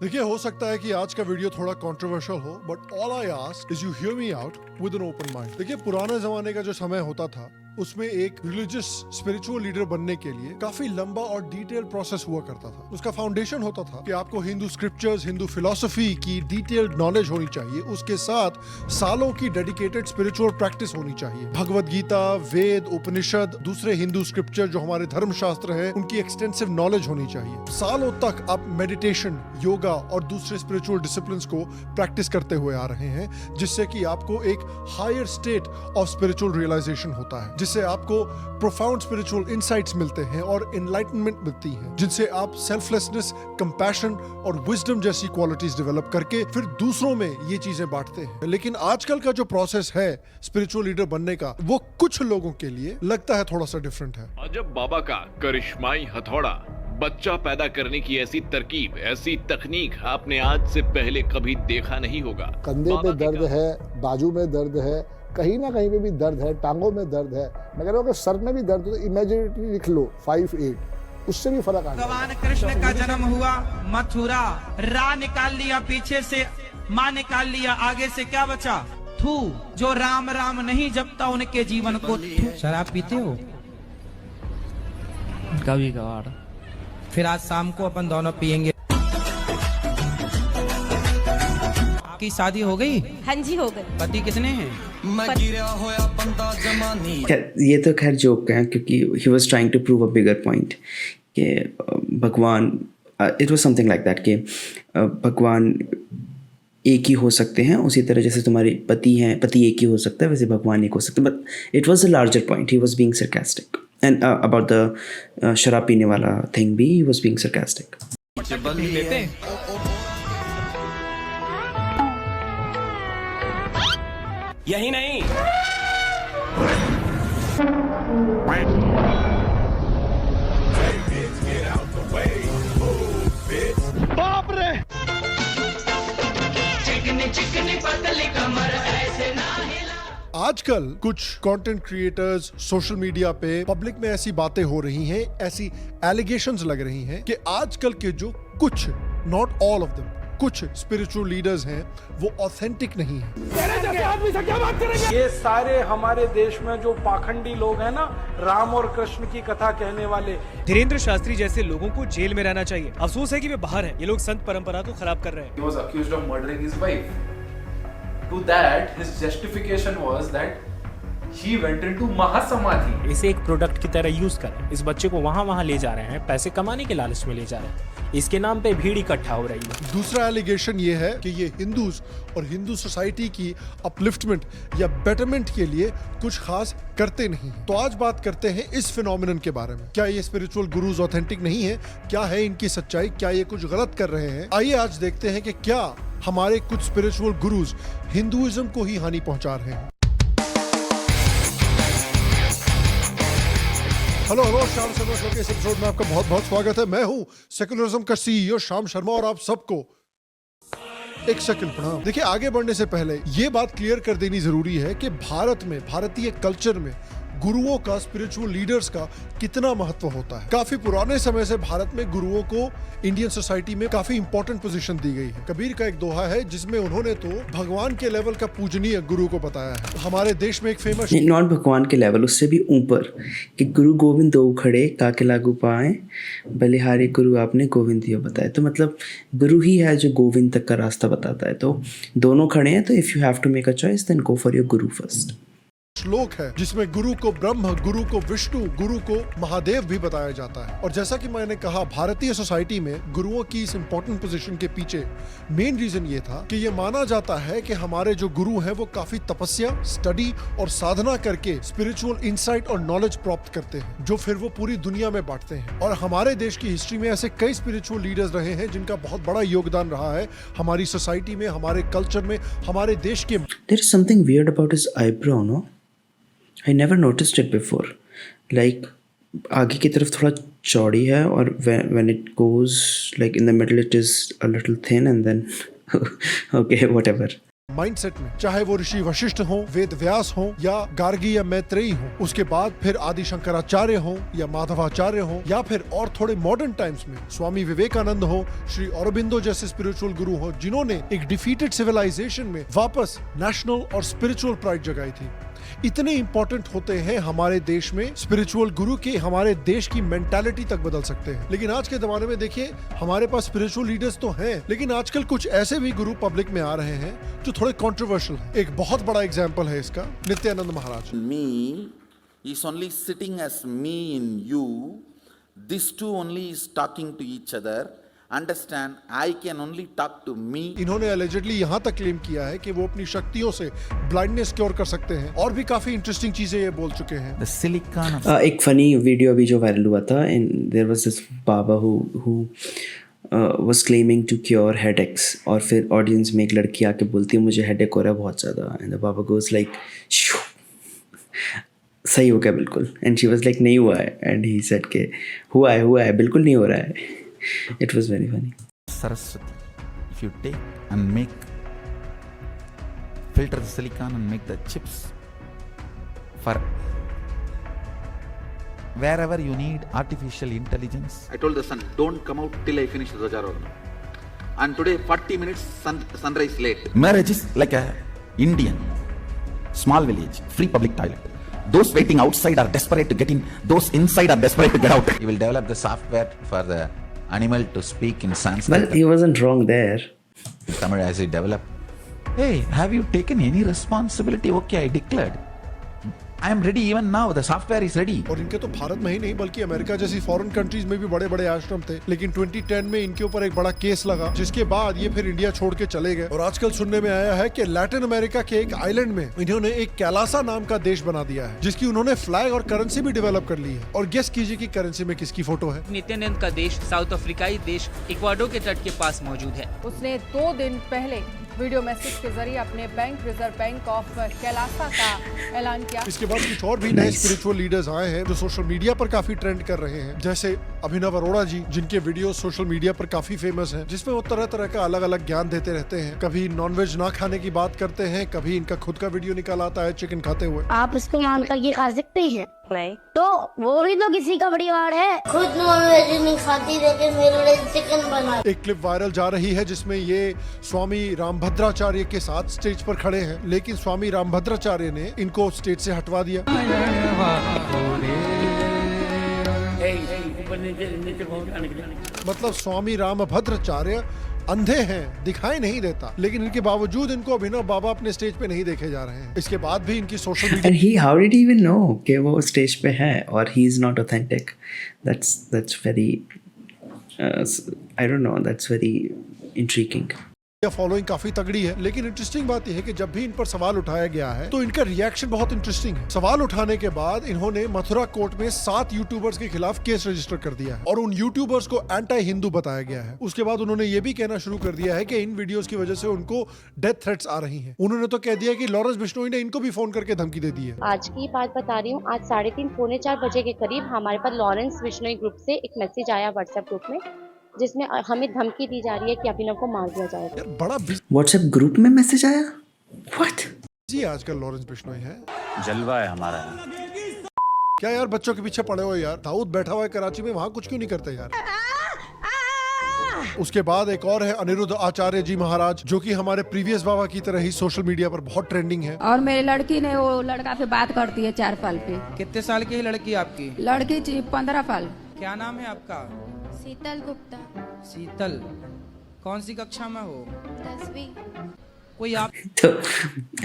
देखिए, हो सकता है कि आज का वीडियो थोड़ा कंट्रोवर्शियल हो, but all I ask is you hear me out with an open mind. देखिए, पुराने जमाने का जो समय होता था उसमें एक रिलीजियस स्पिरिचुअल लीडर बनने के लिए काफी लंबा और डिटेल प्रोसेस हुआ करता था। उसका फाउंडेशन होता था कि आपको हिंदू स्क्रिप्चर्स, हिंदू फिलॉसफी की डिटेल्ड नॉलेज होनी चाहिए। उसके साथ सालों की डेडिकेटेड स्पिरिचुअल प्रैक्टिस होनी चाहिए। भगवद गीता, वेद, उपनिषद, दूसरे हिंदू स्क्रिप्चर जो हमारे धर्मशास्त्र है, उनकी एक्सटेंसिव नॉलेज होनी चाहिए। सालों तक आप मेडिटेशन, योगा और दूसरे स्पिरिचुअल डिसिप्लिन्स को प्रैक्टिस करते हुए आ रहे हैं, जिससे कि आपको एक higher state of spiritual realisation होता है, जिससे आपको प्रोफाउंड स्पिरिचुअल इनसाइट्स मिलते हैं और एनलाइटनमेंट मिलती है, जिनसे आप सेल्फलेसनेस, कंपैशन और विजडम जैसी क्वालिटीज डेवलप करके फिर दूसरों में ये चीजें बांटते हैं। लेकिन आजकल का जो प्रोसेस है स्पिरिचुअल लीडर बनने का, वो कुछ लोगों के लिए लगता है थोड़ा सा डिफरेंट है। अजब बाबा का करिश्माई हथौड़ा, बच्चा पैदा करने की ऐसी तरकीब, ऐसी तकनीक आपने आज से पहले कभी देखा नहीं होगा। कंधे पे दर्द है, बाजू में दर्द है, कहीं ना कहीं पे भी दर्द है, टांगों में दर्द है। मैं कह रहा हूँ अगर सर में भी दर्द हो तो इमेजिनेटली लिख लो 5-8, उससे भी फर्क आ जाएगा। भगवान कृष्ण का जन्म हुआ मथुरा, रा निकाल लिया पीछे से, माँ निकाल लिया आगे से, क्या बचा? थू। जो राम राम नहीं जपता उनके जीवन को थू। शराब पीते हो? कभी कभार। फिर आज शाम को अपन दोनों पियेंगे। आपकी शादी हो गई? हाँ जी, हो गई। पति कितने हैं? ये तो खैर जोक है, क्योंकि he was trying to prove a bigger point कि भगवान, it was something like that कि भगवान एक ही हो सकते हैं, उसी तरह जैसे तुम्हारे पति हैं, पति एक ही हो सकता है, वैसे भगवान एक हो सकते हैं। But it was a larger point, he was being sarcastic. And about the शराब पीने वाला थिंग भी, ही वाज बीइंग सरकास्टिक। यही नहीं, बाप रे! आजकल कुछ कंटेंट क्रिएटर्स सोशल मीडिया पे पब्लिक में ऐसी बातें हो रही हैं, ऐसी एलिगेशंस लग रही हैं कि आजकल के जो कुछ, नॉट ऑल ऑफ देम, कुछ स्पिरिचुअल लीडर्स हैं वो ऑथेंटिक नहीं हैं। ये सारे हमारे देश में जो पाखंडी लोग हैं ना, राम और कृष्ण की कथा कहने वाले, धीरेन्द्र शास्त्री जैसे लोगों को जेल में रहना चाहिए। अफसोस है कि वे बाहर हैं। ये लोग संत परंपरा को खराब कर रहे हैं। He was accused of murdering his wife. To that, his justification was that he went into महासमाधि। इसे एक प्रोडक्ट की तरह यूज करें। इस बच्चे को वहाँ ले जा रहे हैं, पैसे कमाने के लालच में ले जा रहे हैं। इसके नाम पे भीड़ इकट्ठा हो रही है। दूसरा एलिगेशन ये है कि ये हिंदूज और हिंदू सोसाइटी की अपलिफ्टमेंट या बेटरमेंट के लिए कुछ खास करते नहीं हैं। तो आज बात करते हैं इस फिनोमिनन के बारे में। क्या ये स्पिरिचुअल गुरुज ऑथेंटिक नहीं है? क्या है इनकी सच्चाई? क्या ये कुछ गलत कर रहे हैं? आइए आज देखते हैं कि क्या हमारे कुछ स्पिरिचुअल गुरुज हिंदुइज्म को ही हानि पहुंचा रहे हैं। हेलो श्याम शर्मा शो के इस एपिसोड में आपका बहुत बहुत स्वागत है। मैं हूं सेकुलरिज्म का सीईओ श्याम शर्मा और आप सबको एक सेकंड प्रणाम। देखिए, आगे बढ़ने से पहले ये बात क्लियर कर देनी जरूरी है कि भारत में, भारतीय कल्चर में गुरुओं का, स्पिरिचुअल लीडर्स का कितना महत्व होता है। काफी पुराने समय से भारत में गुरुओं को इंडियन सोसाइटी में काफी इंपॉर्टेंट पोजीशन दी गई है। कबीर का एक दोहा है जिसमें उन्होंने तो भगवान के लेवल का पूजनीय गुरु को बताया है। हमारे देश में एक फेमस, नॉट भगवान के लेवल, उससे भी ऊपर, कि गुरु गोविंद दो खड़े काके लागू पाए, बलिहारी गुरु आपने गोविंद दियो बताए। तो मतलब गुरु ही है जो गोविंद तक का रास्ता बताता है। तो दोनों खड़े हैं, तो if you have to make a choice then go for your guru first. श्लोक है जिसमें गुरु को ब्रह्म, गुरु को विष्णु, गुरु को महादेव भी बताया जाता है। और जैसा कि मैंने कहा, भारतीय सोसाइटी में गुरुओं की इस इंपॉर्टेंट पोजीशन के पीछे मेन रीजन ये था कि ये माना जाता है कि हमारे जो गुरु हैं वो काफी तपस्या, स्टडी और साधना करके स्पिरिचुअल इंसाइट और नॉलेज प्राप्त करते हैं, जो फिर वो पूरी दुनिया में बांटते हैं। और हमारे देश की हिस्ट्री में ऐसे कई स्पिरिचुअल लीडर्स रहे हैं जिनका बहुत बड़ा योगदान रहा है हमारी सोसाइटी में, हमारे कल्चर में, हमारे देश के। There is something weird about his eyebrow, no? I never noticed it before. Like आगे की तरफ थोड़ा चौड़ी है और when it goes like in the middle it is a little thin and then okay whatever. Mindset में, चाहे वो ऋषि वशिष्ठ हो, वेद व्यास हो या गार्गी या मैत्रेयी हो, उसके बाद फिर आदि शंकराचार्य हो या माधवाचार्य हो, या फिर और थोड़े मॉडर्न टाइम्स में स्वामी विवेकानंद हो, श्री औरबिंदो जैसे स्पिरिचुअल गुरु हो, जिन्होंने एक डिफीटेड सिविलाइजेशन में वापस नेशनल और स्पिरिचुअल प्राइड जगाई थी। इतने इंपॉर्टेंट होते हैं हमारे देश में स्पिरिचुअल गुरु के हमारे देश की मेंटालिटी तक बदल सकते हैं। लेकिन आज के जमाने में देखिए, हमारे पास स्पिरिचुअल लीडर्स तो हैं, लेकिन आजकल कुछ ऐसे भी गुरु पब्लिक में आ रहे हैं जो थोड़े कंट्रोवर्शियल हैं। एक बहुत बड़ा एग्जांपल है इसका नित्यानंद महाराज। Me is only sitting as me in you. These two only is talking to each other. Understand, I can only talk to me. इन्होंने allegedly यहाँ तक क्लेम किया है कि वो अपनी शक्तियों से ब्लाइंडनेस क्योर कर सकते हैं, और भी काफी इंटरेस्टिंग चीजें ये बोल चुके हैं। The silicon of एक फनी वीडियो अभी जो वायरल हुआ था, and there was this baba who was claiming to cure headaches, और फिर ऑडियंस में एक लड़की आके बोलती है मुझे हेडेक हो रहा है बहुत ज़्यादा, and the Baba goes like सही हो गया बिल्कुल, एंड शी वाज लाइक नहीं हुआ है, एंड ही सेड के हुआ है बिल्कुल नहीं हो रहा है। It was very funny. Saraswati. If you take and make, filter the silicon and make the chips for wherever you need artificial intelligence. I told the sun, don't come out till I finish the Dwajarogana. And today, 40 minutes sunrise late. Marriage is like a Indian small village, free public toilet. Those waiting outside are desperate to get in. Those inside are desperate to get out. You will develop the software for the animal to speak in Sanskrit. Well, he wasn't wrong there. Tamil as he developed. Hey, have you taken any responsibility? Okay, I declared. I am ready even now. The software is ready. और इनके तो भारत में ही नहीं बल्कि America जैसी foreign countries में भी बड़े बड़े आश्रम थे, लेकिन 2010 में इनके ऊपर एक बड़ा केस लगा, जिसके बाद ये फिर इंडिया छोड़ के चले गए। और आजकल सुनने में आया है कि लैटिन अमेरिका के एक आइलैंड में इन्होंने एक कैलासा नाम का देश बना दिया है, जिसकी उन्होंने फ्लैग और करेंसी भी डेवलप कर ली है। और गेस कीजिए कि करेंसी में किसकी फोटो है। नित्यानंद का देश साउथ अफ्रीकाई देश इक्वाडोर के तट के पास मौजूद है। उसने 2 दिन पहले वीडियो मैसेज के जरिए अपने bank reserve bank of Kailasa का ऐलान किया। इसके बाद कुछ और भी नए स्पिरिचुअल लीडर्स आए हैं जो सोशल मीडिया पर काफी ट्रेंड कर रहे हैं, जैसे अभिनव अरोड़ा जी, जिनके वीडियो सोशल मीडिया पर काफी फेमस हैं, जिसमें वो तरह तरह का अलग अलग ज्ञान देते रहते हैं। कभी नॉनवेज ना खाने की बात करते हैं, कभी इनका खुद का वीडियो निकाल आता है चिकन खाते हुए। आप इसको मान कर ये खा सकते हैं? नहीं। तो वो भी तो किसी का परिवार है। खुद नॉनवेज नहीं खाती लेकिन मेरे लिए चिकन बना। एक क्लिप वायरल जा रही है जिसमें ये स्वामी रामभद्राचार्य के साथ स्टेज पर खड़े हैं, लेकिन स्वामी रामभद्राचार्य ने इनको स्टेज से हटवा दिया। मतलब स्वामी रामभद्राचार्य अंधे हैं, दिखाई नहीं देता, लेकिन इनके बावजूद इनको अभिनव बाबा अपने स्टेज पे नहीं देखे जा रहे हैं। इसके बाद भी इनकी social media And he, how did he even know कि वो स्टेज पे है और he is not authentic? That's very I don't know, that's very intriguing. Following काफी तगड़ी है, लेकिन इंटरेस्टिंग बात यह है कि जब भी इन पर सवाल उठाया गया है तो इनका रिएक्शन बहुत इंटरेस्टिंग है। सवाल उठाने के बाद इन्होंने मथुरा कोर्ट में 7 यूट्यूबर्स के खिलाफ केस रजिस्टर कर दिया है और उन यूट्यूबर्स को एंटी हिंदू बताया गया है। उसके बाद उन्होंने ये भी कहना शुरू कर दिया है कि इन वीडियोस की वजह से उनको डेथ थ्रेट्स आ रही हैं। उन्होंने तो कह दिया कि लॉरेंस बिश्नोई ने इनको भी फोन करके धमकी दे दी है। आज की बात बता रही हूँ, आज 3:30 पौने 4 बजे के करीब हमारे पास लॉरेंस बिश्नोई ग्रुप से एक मैसेज आया व्हाट्सएप ग्रुप में, जिसमें हमें धमकी दी जा रही है कि अभिनव को मार दिया जाएगा। बड़ा व्हाट्सएप ग्रुप में मैसेज आया? व्हाट? जी आजकल लॉरेंस बिश्नोई है, जलवा है हमारा। क्या यार बच्चों के पीछे पड़े हो यार? दाऊद बैठा हुआ है कराची में, वहाँ कुछ क्यों नहीं करते यार? उसके बाद एक और है अनिरुद्ध आचार्य जी महाराज, जो कि हमारे प्रीवियस बाबा की तरह ही सोशल मीडिया पर बहुत ट्रेंडिंग है। और मेरी लड़की ने वो लड़का से बात करती है 4 साल पे। कितने साल की है लड़की आपकी? लड़की 15 साल। क्या नाम है आपका? शीतल गुप्ता। शीतल, कौन सी कक्षा में हो? 10वीं। कोई आप तो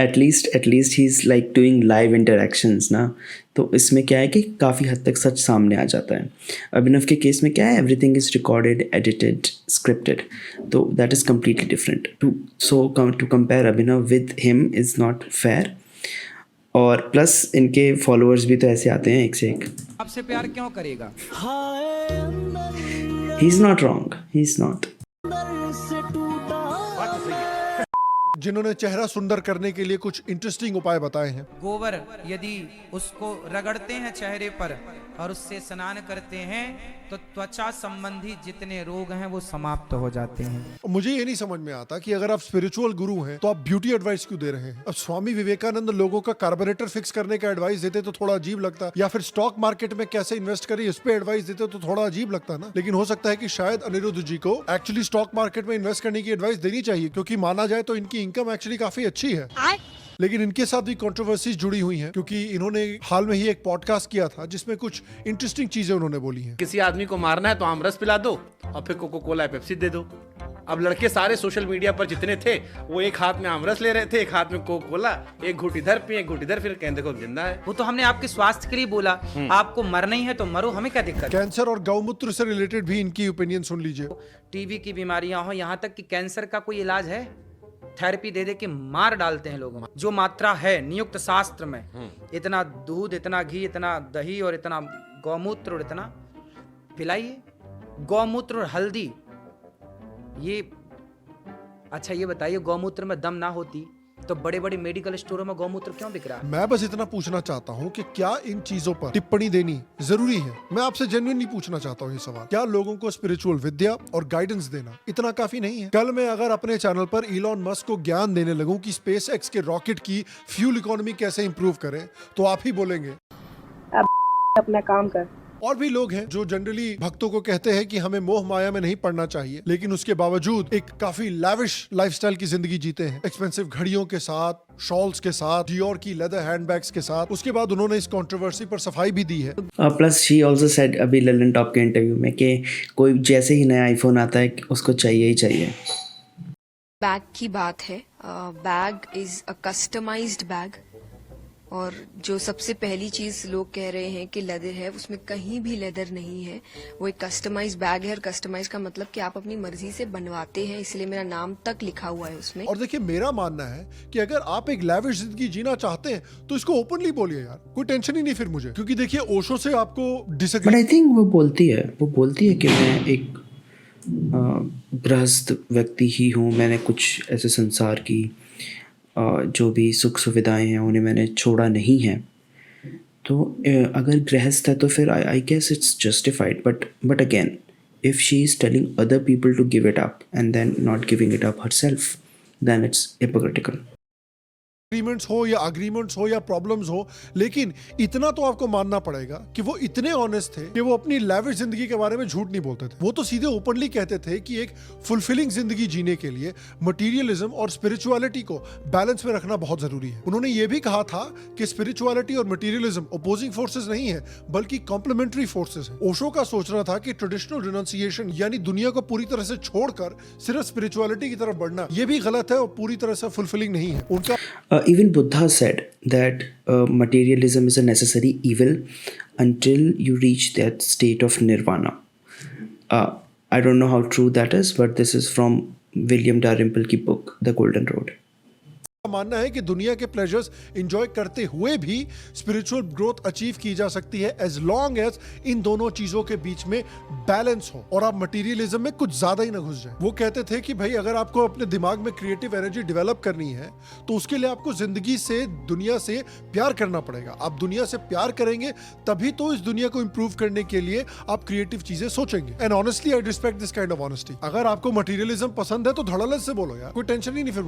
at least he is like doing live interactions ना, तो इसमें क्या है कि काफ़ी हद तक सच सामने आ जाता है। अभिनव के केस में क्या है, everything is recorded, edited, scripted, तो that is completely different. To compare Abhinav with him is not fair. और प्लस इनके फॉलोअर्स भी तो ऐसे आते हैं एक से एक। आपसे प्यार क्यों करेगा? He is not wrong, he is not. जिन्होंने चेहरा सुंदर करने के लिए कुछ इंटरेस्टिंग उपाय बताए हैं। गोबर यदि उसको रगड़ते हैं चेहरे पर और उससे स्नान करते हैं तो त्वचा संबंधी जितने रोग हैं वो समाप्त हो जाते हैं। मुझे ये नहीं समझ में आता कि अगर आप स्पिरिचुअल गुरु हैं तो आप ब्यूटी एडवाइस क्यों दे रहे हैं? अब स्वामी विवेकानंद लोगों का कार्बोरेटर फिक्स करने का एडवाइस देते तो थोड़ा अजीब लगता, या फिर स्टॉक मार्केट में कैसे इन्वेस्ट करें इस पे एडवाइस देते तो थोड़ा अजीब लगता ना। लेकिन हो सकता है कि शायद अनिरुद्ध जी को एक्चुअली स्टॉक मार्केट में इन्वेस्ट करने की एडवाइस देनी चाहिए, क्योंकि माना जाए तो इनकी इनकम एक्चुअली काफी अच्छी है। लेकिन इनके साथ भी कंट्रोवर्सीज जुड़ी हुई हैं, क्योंकि इन्होंने हाल में ही एक पॉडकास्ट किया था जिसमें कुछ इंटरेस्टिंग चीजें उन्होंने बोली हैं। किसी आदमी को मारना है तो आमरस पिला दो और फिर कोको कोला पेप्सी दे दो। अब लड़के सारे सोशल मीडिया पर जितने थे वो एक हाथ में आमरस ले रहे थे, एक हाथ में कोको कोला, एक घूट इधर पिए एक घूट इधर, फिर कहते देखो जिंदा है। वो तो हमने आपके स्वास्थ्य के लिए बोला, आपको मरना ही है तो मरो, हमें क्या दिक्कत। कैंसर और गौमूत्र से रिलेटेड भी इनकी ओपिनियन सुन लीजिए। टीबी की बीमारियां हो, यहाँ तक कि कैंसर का कोई इलाज है, थेरेपी दे दे के मार डालते हैं लोग। जो मात्रा है नियुक्त शास्त्र में, इतना दूध, इतना घी, इतना दही और इतना गौमूत्र और इतना पिलाइए। गौमूत्र और हल्दी, ये अच्छा ये बताइए, गौमूत्र में दम ना होती तो बड़े बड़े मेडिकल स्टोरों में गौमूत्र क्यों बिक रहा है? मैं बस इतना पूछना चाहता हूँ कि क्या इन चीजों पर टिप्पणी देनी जरूरी है? मैं आपसे जेन्युइनली पूछना चाहता हूँ ये सवाल। क्या लोगों को स्पिरिचुअल विद्या और गाइडेंस देना इतना काफी नहीं है? कल मैं अगर अपने चैनल पर इलॉन मस्क को ज्ञान देने लगूं कि स्पेस एक्स के रॉकेट की फ्यूल इकोनॉमी कैसे इंप्रूव करें, तो आप ही बोलेंगे अपना काम कर। और भी लोग हैं जो जनरली भक्तों को कहते हैं कि हमें मोह माया में नहीं पड़ना चाहिए, लेकिन उसके बावजूद एक काफी लैविश लाइफस्टाइल की जिंदगी जीते हैं, एक्सपेंसिव घड़ियों के साथ, शॉल्स के साथ, डियोर की लेदर हैंडबैग्स के साथ। उसके बाद उन्होंने इस कंट्रोवर्सी पर सफाई भी दी है। प्लस शी आल्सो सेड अभी ललन टॉप के इंटरव्यू में कि कोई जैसे ही नया आईफोन आता है उसको चाहिए ही चाहिए। बैग की बात है, bag is a customised bag, और जो सबसे पहली चीज लोग कह रहे हैं कि लेदर है, उसमें कहीं भी लेदर नहीं है। वो एक कस्टमाइज बैग है, और कस्टमाइज का मतलब कि आप अपनी मर्जी से बनवाते हैं, इसलिए मेरा नाम तक लिखा हुआ है उसमें। और देखिए, मेरा मानना है कि अगर आप एक लैविश जिंदगी जीना चाहते हैं तो इसको ओपनली बोलिए यार, कोई टेंशन ही नहीं फिर मुझे। क्योंकि देखिए, ओशो से आपको डिसएग्री, बट आई थिंक वो बोलती है कि मैं एक गृहस्थ व्यक्ति ही हूँ, मैंने कुछ ऐसे संसार की जो भी सुख सुविधाएं हैं उन्हें मैंने छोड़ा नहीं है। तो अगर गृहस्थ है तो फिर I guess it's justified, but again if she is telling other people to give it up and then not giving it up herself, then it's hypocritical. Agreements हो या अग्रीमेंट्स हो या प्रॉब्लम्स हो, लेकिन इतना तो आपको मानना पड़ेगा कि वो इतने ऑनेस्ट थे कि वो अपनी लैविश जिंदगी के बारे में झूठ नहीं बोलते थे। वो तो सीधे ओपनली कहते थे कि एक फुलफिलिंग जिंदगी जीने के लिए मटेरियलिज्म और स्पिरिचुअलिटी को बैलेंस में रखना बहुत जरूरी है। उन्होंने ये भी कहा था कि स्पिरिचुअलिटी और मटेरियलिज्म अपोजिंग फोर्सेस नहीं है, बल्कि कॉम्प्लीमेंट्री फोर्सेस है। ओशो का सोचना था कि ट्रेडिशनल रिनंसिएशन यानी दुनिया को पूरी तरह से छोड़कर सिर्फ स्पिरिचुअलिटी की तरफ बढ़ना, ये भी गलत है और पूरी तरह से फुलफिलिंग नहीं है। उनका Even Buddha said that materialism is a necessary evil until you reach that state of nirvana. I don't know how true that is, but this is from William Dalrymple की book, The Golden Road. मानना है कि दुनिया के pleasures enjoy करते हुए भी spiritual growth achieve की जा सकती है, एज लॉन्ग एज इन दोनों चीजों के बीच में बैलेंस हो और आप मटेरियलिज्म में कुछ ज्यादा ही ना घुस जाए। वो कहते थे कि भाई, अगर आपको अपने दिमाग में क्रिएटिव एनर्जी डेवलप करनी है तो उसके लिए आपको जिंदगी से, दुनिया से प्यार करना पड़ेगा। आप दुनिया से प्यार करेंगे तभी तो इस दुनिया को इंप्रूव करने के लिए आप क्रिएटिव चीजें सोचेंगे। And honestly I respect this kind of honesty. अगर आपको मटेरियलिज्म पसंद है तो धड़ल्ले से बोलो यार, कोई टेंशन ही नहीं फिर मुझे।